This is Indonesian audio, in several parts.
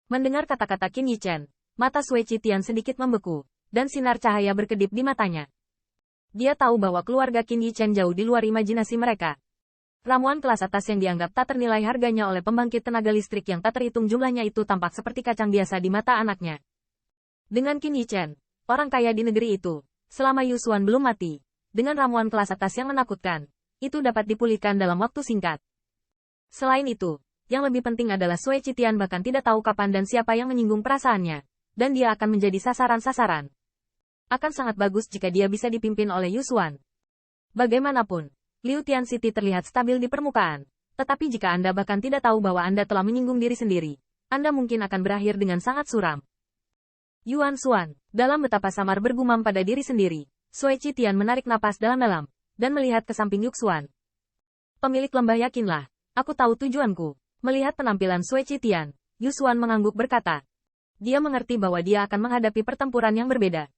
Mendengar kata-kata Qin Yichen, mata Sui Qitian sedikit membeku, dan sinar cahaya berkedip di matanya. Dia tahu bahwa keluarga Qin Yichen jauh di luar imajinasi mereka. Ramuan kelas atas yang dianggap tak ternilai harganya oleh pembangkit tenaga listrik yang tak terhitung jumlahnya itu tampak seperti kacang biasa di mata anaknya. Dengan Qin Yichen, orang kaya di negeri itu, selama Yu Xuan belum mati, dengan ramuan kelas atas yang menakutkan, itu dapat dipulihkan dalam waktu singkat. Selain itu, yang lebih penting adalah Sui Qitian bahkan tidak tahu kapan dan siapa yang menyinggung perasaannya, dan dia akan menjadi sasaran-sasaran. Akan sangat bagus jika dia bisa dipimpin oleh Yu Xuan. Bagaimanapun, Liu Tianxiti terlihat stabil di permukaan, tetapi jika Anda bahkan tidak tahu bahwa Anda telah menyinggung diri sendiri, Anda mungkin akan berakhir dengan sangat suram. Yuan Xuan, dalam betapa samar bergumam pada diri sendiri, Sui Qitian menarik napas dalam-dalam, dan melihat ke samping Yu Xuan. Pemilik lembah, yakinlah, aku tahu tujuanku. Melihat penampilan Sui Qitian, Yu Xuan mengangguk berkata. Dia mengerti bahwa dia akan menghadapi pertempuran yang berbeda.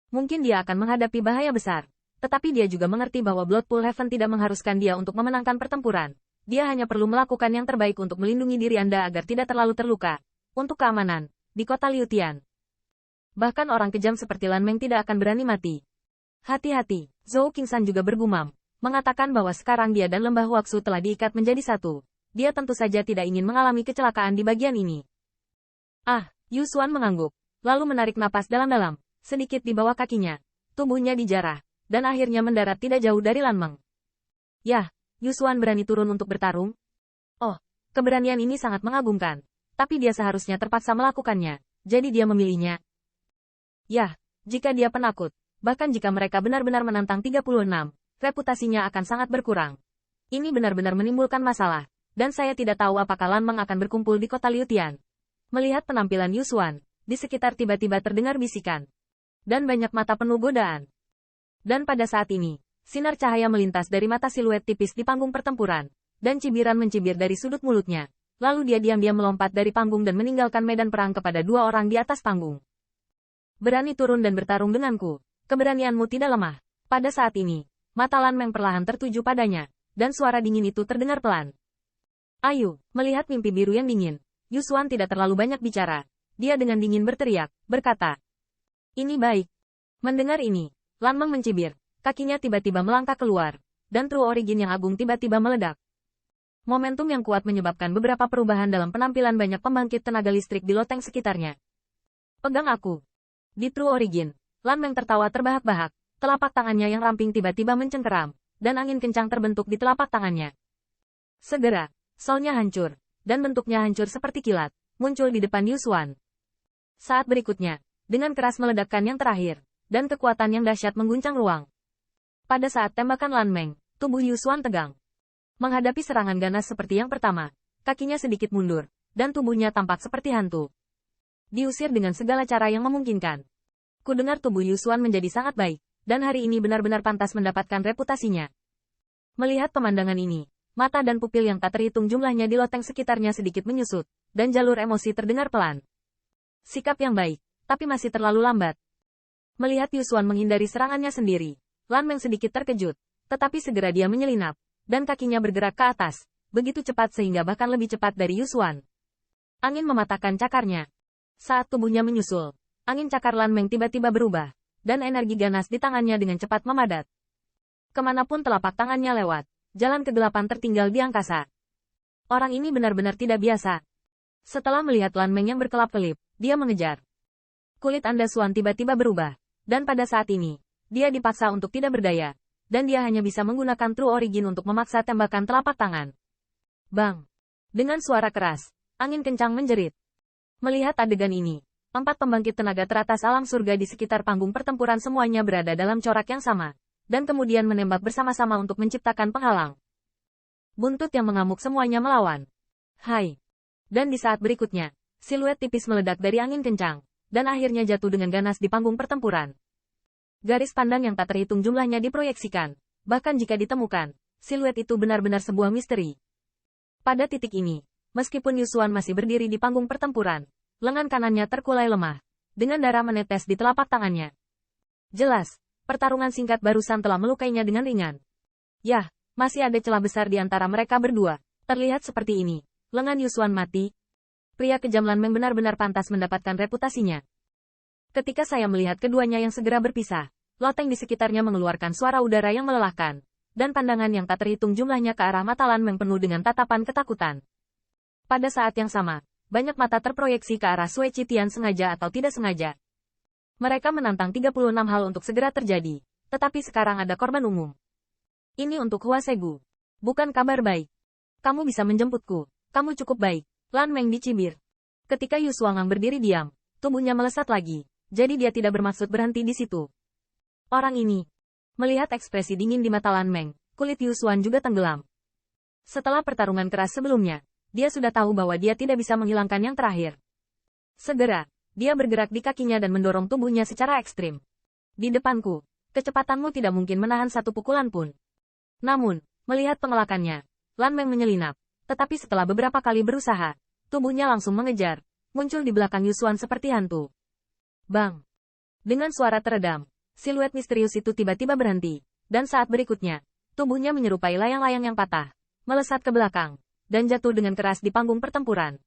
Mungkin dia akan menghadapi bahaya besar, tetapi dia juga mengerti bahwa Bloodpool Heaven tidak mengharuskan dia untuk memenangkan pertempuran. Dia hanya perlu melakukan yang terbaik untuk melindungi diri Anda agar tidak terlalu terluka. Untuk keamanan, di kota Liutian. Bahkan orang kejam seperti Lan Meng tidak akan berani mati. Hati-hati, Zhou Qingsan juga bergumam, mengatakan bahwa sekarang dia dan lembah Huaxu telah diikat menjadi satu. Dia tentu saja tidak ingin mengalami kecelakaan di bagian ini. Yu Xuan mengangguk, lalu menarik napas dalam-dalam, sedikit di bawah kakinya. Tubuhnya dijarah, dan akhirnya mendarat tidak jauh dari Lan Meng. Yah, Yu Xuan berani turun untuk bertarung? Oh, keberanian ini sangat mengagumkan, tapi dia seharusnya terpaksa melakukannya, jadi dia memilihnya. Yah, jika dia penakut, bahkan jika mereka benar-benar menantang 36, reputasinya akan sangat berkurang. Ini benar-benar menimbulkan masalah. Dan saya tidak tahu apakah Lan Meng akan berkumpul di kota Liutian. Melihat penampilan Yu Xuan, di sekitar tiba-tiba terdengar bisikan. Dan banyak mata penuh godaan. Dan pada saat ini, sinar cahaya melintas dari mata siluet tipis di panggung pertempuran, dan cibiran mencibir dari sudut mulutnya. Lalu dia diam-diam melompat dari panggung dan meninggalkan medan perang kepada dua orang di atas panggung. Berani turun dan bertarung denganku, keberanianmu tidak lemah. Pada saat ini, mata Lan Meng perlahan tertuju padanya, dan suara dingin itu terdengar pelan. Ayo, melihat mimpi biru yang dingin, Yu Xuan tidak terlalu banyak bicara. Dia dengan dingin berteriak, berkata. Ini baik. Mendengar ini, Lan Meng mencibir, kakinya tiba-tiba melangkah keluar, dan True Origin yang agung tiba-tiba meledak. Momentum yang kuat menyebabkan beberapa perubahan dalam penampilan banyak pembangkit tenaga listrik di loteng sekitarnya. Pegang aku. Di True Origin, Lan Meng tertawa terbahak-bahak, telapak tangannya yang ramping tiba-tiba mencengkeram, dan angin kencang terbentuk di telapak tangannya. Segera, solnya hancur, dan bentuknya hancur seperti kilat, muncul di depan Yu Xuan. Saat berikutnya, dengan keras meledakkan yang terakhir, dan kekuatan yang dahsyat mengguncang ruang. Pada saat tembakan Lan Meng, tubuh Yu Xuan tegang. Menghadapi serangan ganas seperti yang pertama, kakinya sedikit mundur, dan tubuhnya tampak seperti hantu. Diusir dengan segala cara yang memungkinkan. Kudengar tubuh Yu Xuan menjadi sangat baik, dan hari ini benar-benar pantas mendapatkan reputasinya. Melihat pemandangan ini, mata dan pupil yang tak terhitung jumlahnya di loteng sekitarnya sedikit menyusut, dan jalur emosi terdengar pelan. Sikap yang baik, tapi masih terlalu lambat. Melihat Yu Xuan menghindari serangannya sendiri, Lan Meng sedikit terkejut, tetapi segera dia menyelinap, dan kakinya bergerak ke atas, begitu cepat sehingga bahkan lebih cepat dari Yu Xuan. Angin mematahkan cakarnya. Saat tubuhnya menyusul, angin cakar Lan Meng tiba-tiba berubah, dan energi ganas di tangannya dengan cepat memadat. Kemanapun telapak tangannya lewat, jalan kegelapan tertinggal di angkasa. Orang ini benar-benar tidak biasa. Setelah melihat Lan Meng yang berkelap-kelip, dia mengejar. Kulit Anda Xuan tiba-tiba berubah, dan pada saat ini, dia dipaksa untuk tidak berdaya, dan dia hanya bisa menggunakan True Origin untuk memaksa tembakan telapak tangan. Bang! Dengan suara keras, angin kencang menjerit. Melihat adegan ini, 4 pembangkit tenaga teratas alam surga di sekitar panggung pertempuran semuanya berada dalam corak yang sama, dan kemudian menembak bersama-sama untuk menciptakan penghalang. Buntut yang mengamuk semuanya melawan. Hai! Dan di saat berikutnya, siluet tipis meledak dari angin kencang, dan akhirnya jatuh dengan ganas di panggung pertempuran. Garis pandang yang tak terhitung jumlahnya diproyeksikan, bahkan jika ditemukan, siluet itu benar-benar sebuah misteri. Pada titik ini, meskipun Yu Xuan masih berdiri di panggung pertempuran, lengan kanannya terkulai lemah, dengan darah menetes di telapak tangannya. Jelas, pertarungan singkat barusan telah melukainya dengan ringan. Yah, masih ada celah besar di antara mereka berdua. Terlihat seperti ini. Lengan Yu Xuan mati. Pria kejam Lan Meng benar-benar pantas mendapatkan reputasinya. Ketika saya melihat keduanya yang segera berpisah, loteng di sekitarnya mengeluarkan suara udara yang melelahkan, dan pandangan yang tak terhitung jumlahnya ke arah mata Lan Meng penuh dengan tatapan ketakutan. Pada saat yang sama, banyak mata terproyeksi ke arah Sui Qitian sengaja atau tidak sengaja. Mereka menantang 36 hal untuk segera terjadi, tetapi sekarang ada korban umum. Ini untuk Hua Segu. Bukan kabar baik. Kamu bisa menjemputku. Kamu cukup baik. Lan Meng dicibir. Ketika Yu Suangang berdiri diam, tubuhnya melesat lagi. Jadi dia tidak bermaksud berhenti di situ. Orang ini. Melihat ekspresi dingin di mata Lan Meng, kulit Yu Xuan juga tenggelam. Setelah pertarungan keras sebelumnya, dia sudah tahu bahwa dia tidak bisa menghilangkan yang terakhir. Segera, dia bergerak di kakinya dan mendorong tubuhnya secara ekstrim. Di depanku, kecepatanmu tidak mungkin menahan satu pukulan pun. Namun, melihat pengelakannya, Lan Meng menyelinap. Tetapi setelah beberapa kali berusaha, tubuhnya langsung mengejar, muncul di belakang Yu Xuan seperti hantu. Bang! Dengan suara teredam, siluet misterius itu tiba-tiba berhenti, dan saat berikutnya, tubuhnya menyerupai layang-layang yang patah, melesat ke belakang, dan jatuh dengan keras di panggung pertempuran.